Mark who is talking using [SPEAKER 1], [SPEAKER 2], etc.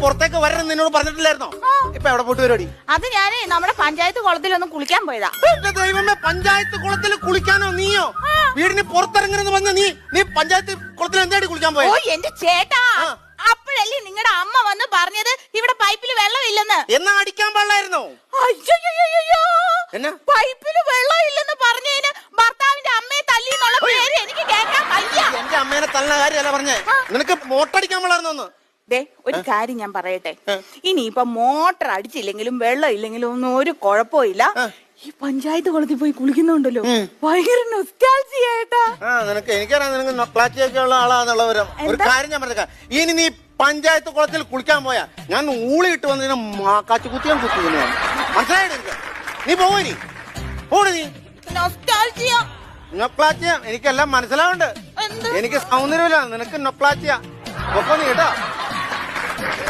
[SPEAKER 1] പുറത്തേക്ക് വരണം നിന്നോട് പറഞ്ഞിട്ടില്ലായിരുന്നോ? ഇപ്പൊ എവിടെ പോയിട്ട് പരിപാടി?
[SPEAKER 2] അത് ഞാനേ നമ്മുടെ പഞ്ചായത്ത് കുളത്തിലൊന്ന് കുളിക്കാൻ പോയതാ.
[SPEAKER 1] എന്റെ ദൈവമേ, പഞ്ചായത്ത് കുളത്തിൽ കുളിക്കാനോ? നീയോ വീടിന് പുറത്തിറങ്ങണെന്ന് പറഞ്ഞ നീ പഞ്ചായത്ത് കുളത്തിൽ എന്തായിട്ട് കുളിക്കാൻ പോയോ?
[SPEAKER 2] ഓ എന്റെ ചേട്ടാ, അപ്പോഴല്ലേ നിങ്ങളുടെ അമ്മ വന്ന് പറഞ്ഞത് ഇവിടെ പൈപ്പിൽ വെള്ളമില്ലെന്ന്.
[SPEAKER 1] എന്നാ അടിക്കാൻ പാടില്ലായിരുന്നോ?
[SPEAKER 2] അയ്യോ,
[SPEAKER 1] എന്നാ
[SPEAKER 2] പൈപ്പിൽ വെള്ളമില്ലെന്ന് പറഞ്ഞതിന് ഭർത്താവിന്റെ അമ്മയെ തല്ലി എന്നുള്ള പേര് എനിക്ക് കേൾക്കാൻ വയ്യ.
[SPEAKER 1] എന്റെ അമ്മേനെ തള്ളുന്ന കാര്യമല്ല പറഞ്ഞേ, നിനക്ക് മോട്ടടിക്കാൻ പാടില്ലായിരുന്നോ?
[SPEAKER 2] ദേ ഒരു കാര്യം ഞാൻ പറയട്ടെ, ഇനിയിപ്പൊ മോട്ടർ അടിച്ചില്ലെങ്കിലും വെള്ളം ഇല്ലെങ്കിലും ഒന്നും ഒരു കുഴപ്പമില്ല. ഈ പഞ്ചായത്ത് കുളത്തിൽ പോയി കുളിക്കുന്നുണ്ടല്ലോ, ഭയങ്കര നൊസ്റ്റാൾജിയായിട്ടാ.
[SPEAKER 1] നിനക്ക് എനിക്കറിയാം, നിനക്ക് നൊക്ലാറ്റിയൊക്കെ ഉള്ള ആളാന്നുള്ളവരും. ഒരു കാര്യം ഞാൻ പറഞ്ഞേക്കാം, ഇനി നീ പഞ്ചായത്ത് കുളത്തിൽ കുളിക്കാൻ പോയാ ഞാൻ ഊളിയിട്ട് വന്നതിനെ കാച്ചുകുത്തിയാൻ കുത്തുന്നു. മനസ്സിലായിട്ട് നീ പോയി പോണു. നീ
[SPEAKER 2] നൊസ്റ്റാൾജിയ
[SPEAKER 1] നൊക്ലാറ്റിയ എനിക്കെല്ലാം മനസ്സിലാവുന്നുണ്ട്. എനിക്ക് സൗന്ദര്യമില്ല, നിനക്ക് നൊക്ലാറ്റിയ. ഒപ്പം നീ കേട്ടോ.